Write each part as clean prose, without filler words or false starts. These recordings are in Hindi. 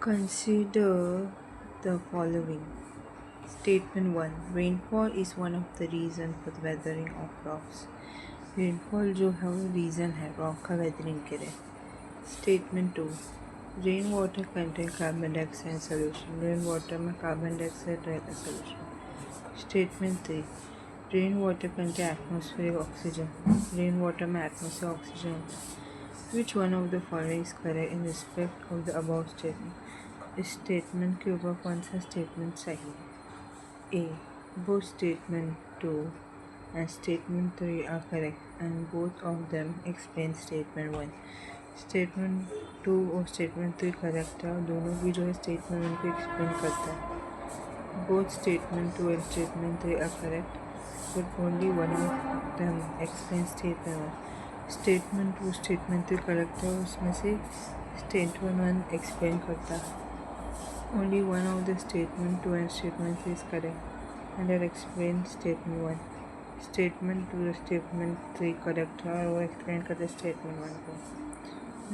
Consider the following. Statement 1. Rainfall is one of the reasons for the weathering of rocks. Rainfall जो है वो रीज़न है रॉक का वेदरिंग के लिए. Statement 2. Rain water contain carbon dioxide solution. Rain water में कार्बन डाइऑक्साइड रहता solution. Statement 3. Rain water contain atmospheric oxygen. Rain water में एटमॉस्फेरिक ऑक्सीजन होता है. Which one of the following is correct in respect of the above statement. इस स्टेटमेंट के ऊपर कौन सा स्टेटमेंट सही है? A. Both statement 2 and statement 3 are correct and both of them explain statement 1. Statement 2 और statement 3 correct है और दोनों भी जो है statement 1 को explain करता है. Both statement 2 and statement 3 are correct but only one of them explains statement 1. Statement 2 statement 3 correct है और उसमें से statement 1 explain करता है. Only one of the statement 2 and statement 3 is correct and are explained statement 1. Statement 2 statement 3 correct है और वो explain करते statement 1 को.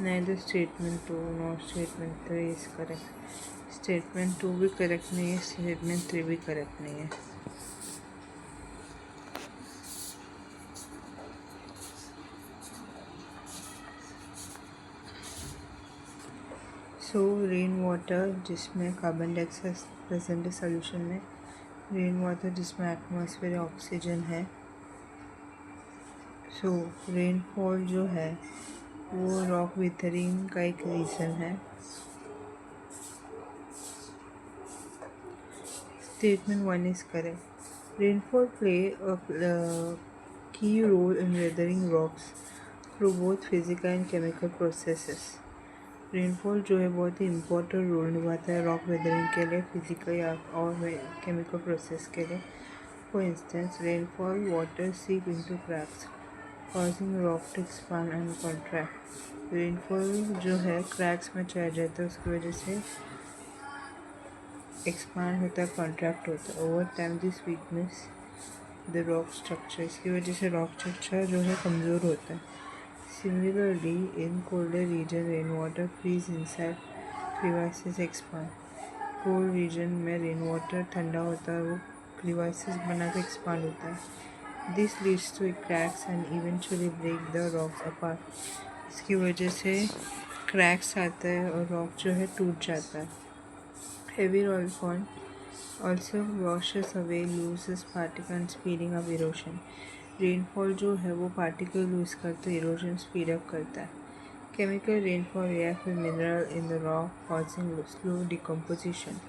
Neither statement 2 nor statement 3 is correct. Statement 2 भी correct नहीं है, statement 3 भी correct नहीं है. सो रेन वाटर जिसमें कार्बन डाइऑक्साइड प्रेजेंट है सोल्यूशन में, रेन वाटर जिसमें एटमॉस्फेयर ऑक्सीजन है. सो रेनफॉल जो है वो रॉक विथरिंग का एक रीज़न है. Statement 1 is correct. Rainfall play a key role in weathering rocks through both physical and chemical processes. Rainfall जो है बहुत ही इम्पोर्टेंट रोल निभाता है रॉक वेदरिंग के लिए, फिजिकल और केमिकल प्रोसेस के लिए. For instance, rainfall water seep into cracks causing rock to expand and contract. Rainfall जो है क्रैक्स में चढ़ जाता है, उसकी वजह से एक्सपांड होता है, कॉन्ट्रैक्ट होता है. Over time this weakness the rock structure, इसकी वजह से रॉक स्ट्रक्चर जो है कमज़ोर होता है. Similarly, in colder region, rainwater freeze inside crevices expand. Cold region में रेन वाटर ठंडा होता है, वो क्रीवाइसेस बना के एक्सपांड होता है. This leads to cracks and eventually break the rocks apart. इसकी वजह से क्रैक्स आता है और रॉक जो है टूट जाता है. Heavy rainfall also washes away looses particle and speeding up erosion. Rainfall जो है वो पार्टिकल लूज करते इरोजन स्पीड अप करता है. Chemical rainfall react with mineral in the rock causing slow decomposition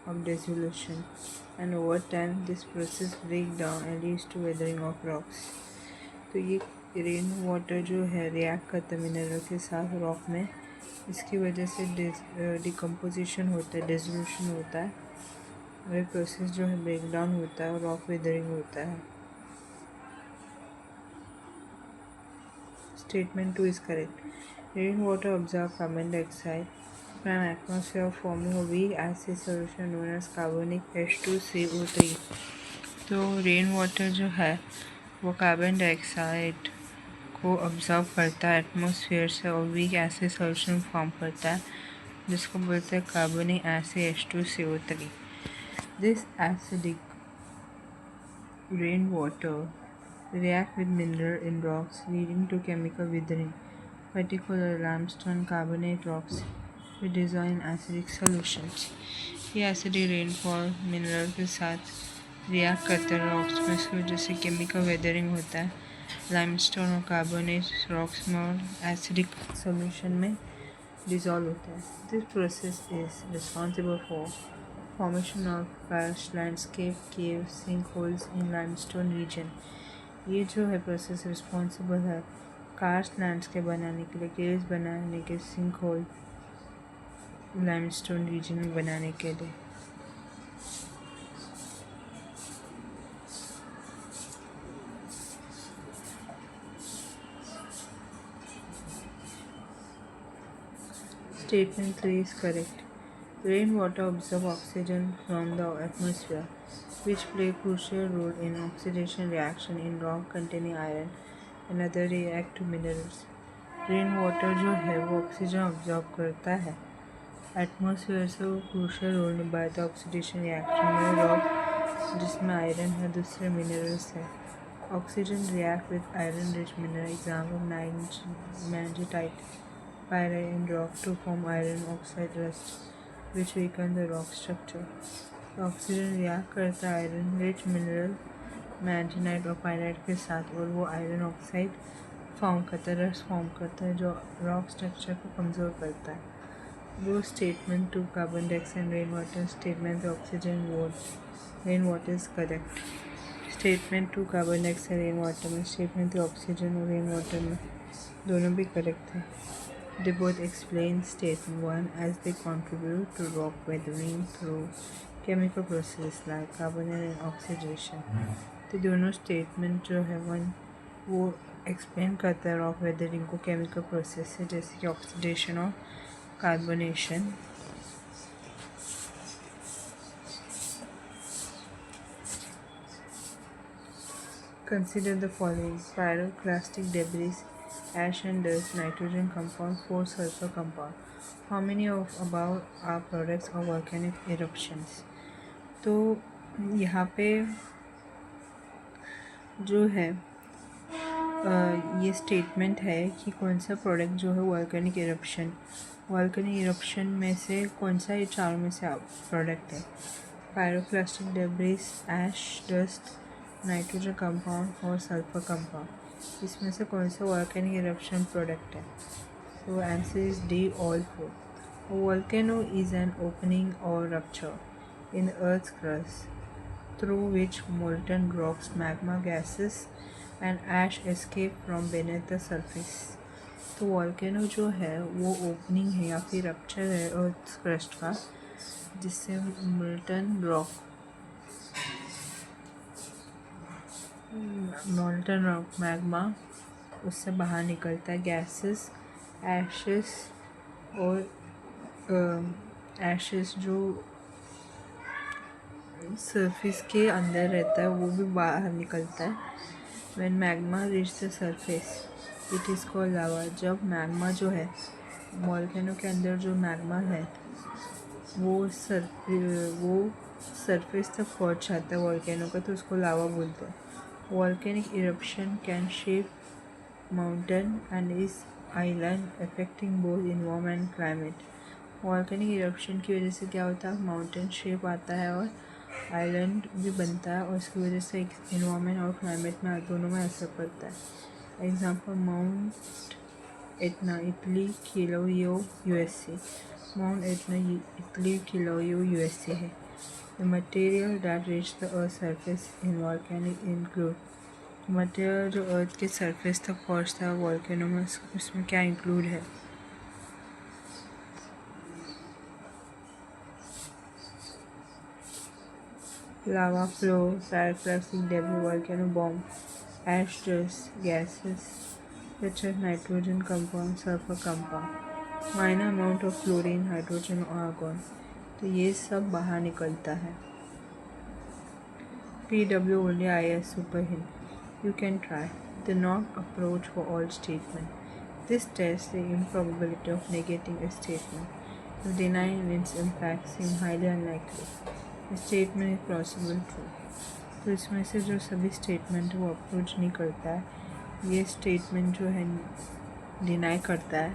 of dissolution and over time this process break down and leads to weathering of rocks. तो ये रेन वाटर जो है रिएक्ट करता है मिनरल के साथ रॉक में, इसकी वजह से डिकम्पोजिशन होता है, डिसोल्यूशन होता है और ये प्रोसेस जो है ब्रेक डाउन होता है और रॉक वेदरिंग होता है. Statement 2 is correct. Rainwater absorbs carbon dioxide from atmosphere forming a weak acid solution known as carbonic H2CO3. तो रेन वाटर जो है वो कार्बन डाइऑक्साइड को ऑब्जर्व करता है एटमॉस्फेयर से और वीक एसिड सॉल्यूशन फॉर्म करता है, जिसको बोलते हैं कार्बनिक acid H2CO3. This acidic rain water react with mineral in rocks leading to chemical withering. Particular limestone carbonate rocks with design acidic solutions. ये एसिडिक रेनफॉल मिनरल के साथ रिएक्ट करते हैं रॉक्स में, इसकी वजह से केमिकल वेदरिंग होता है. लाइमस्टोन और कार्बोनेट रॉक्स में और एसिडिक सोल्यूशन में डिज़ोल्व होता है. This process is responsible for formation of karst landscape cave sinkholes in limestone region. ये जो है प्रोसेस रिस्पॉन्सिबल है कार्स्ट लैंड्सकेप बनाने के लिए, केव्स बनाने के, सिंक होल लाइमस्टोन रीजन में बनाने के लिए. Statement 3 is correct. Rainwater absorbs oxygen from the atmosphere, which play a crucial role in oxidation reaction in rock containing iron and other reactive minerals. Rain water जो है वो ऑक्सीजन ऑब्जॉर्ब करता है एटमॉस्फेयर से वो क्रूशल रोल निभाता है ऑक्सीडेशन रिएक्शन में रॉक जिसमें आयरन है दूसरे मिनरल्स है. Oxygen react with iron rich mineral example magnetite pyrite in rock to form iron oxide rust which weaken the rock structure. Oxygen react करता है आयरन रिच मिनरल मैग्नेटाइट और पायराइट के साथ और वो आयरन ऑक्साइड फॉर्म करता है रस्ट फॉर्म करता है जो रॉक स्ट्रक्चर को कमज़ोर करता है. वो statement two carbon dioxide rain water statement oxygen rain water is correct. Statement two carbon dioxide rain water में स्टेटमेंट ऑक्सीजन और रेन वाटर में दोनों भी करेक्ट है. They both explain statement 1 as they contribute to rock weathering through chemical processes like carbonate and oxidation. तो दोनों स्टेटमेंट जो है वो एक्सप्लेन करता है रॉक वेदरिंग को केमिकल प्रोसेस से जैसे कि ऑक्सीडेशन और carbonation. Consider the following: pyroclastic debris, ash and dust, nitrogen compound, 4 sulfur compound. How many of above are products of volcanic eruptions? तो यहाँ पे जो है ये स्टेटमेंट है कि कौन सा प्रोडक्ट जो है वॉल्केनिक इरप्शन में से कौन सा ये चारों में से प्रोडक्ट है. Pyroclastic debris, ash, dust, nitrogen compound और सल्फर कंपाउंड. इसमें से कौन सा वॉल्केनिक इरप्शन प्रोडक्ट है. So answer is D, all 4. Volcano is an opening और rupture in earth crust through which molten rocks, magma gases and ash escape from beneath the surface. तो वॉल्केनो जो है वो ओपनिंग है या फिर रप्चर है अर्थ क्रस्ट का जिससे मोल्टन रॉक मैग्मा उससे बाहर निकलता है. गैसेस, एशेस जो सरफेस के अंदर रहता है वो भी बाहर निकलता है. When magma reach the surface it is called lava. जब मैग्मा जो है वॉल्केनो के अंदर जो मैग्मा है वो सरफेस तक पहुंच जाता है वॉल्केनो का तो उसको लावा बोलते हैं. Volcanic eruption can shape mountain and is island affecting both environment and climate. Volcanic eruption की वजह से क्या होता है माउंटेन शेप आता है और आइलैंड भी बनता है और इसकी वजह से इन्वायरमेंट और क्लाइमेट में दोनों में असर पड़ता है. Example Mount Etna Italy Kilauea USA. Mount Etna Italy Kilauea USA है. The material that reach the earth surface in volcanic include. Material जो अर्थ के सरफेस तक पहुंचता है वॉल्केनो में उसमें क्या इंक्लूड है. Lava flow, pyroclastic debris, volcano bomb, ash dust, gases such as nitrogen compound, sulfur compound, minor amount of fluorine, hydrogen और argon. तो ये सब बाहर निकलता है. PW only IS super hint. You can try the not approach for all statement. This tests the improbability of negating a statement. If denying its impact seem highly unlikely. Statement is possible true. तो इसमें से जो सभी स्टेटमेंट वो अप्रोच नहीं करता है. ये स्टेटमेंट जो है डिनाई करता है.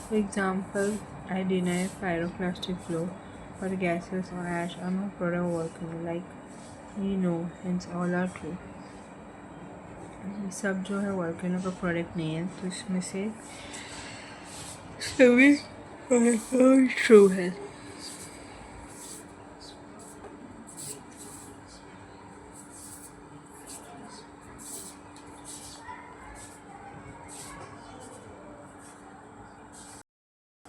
For example I deny pyroclastic flow और गैसेस और ash are not product volcano like we know hence all are true. ये सब जो है वॉल्केनो का प्रोडक्ट नहीं है तो इसमें से सभी ट्रू है.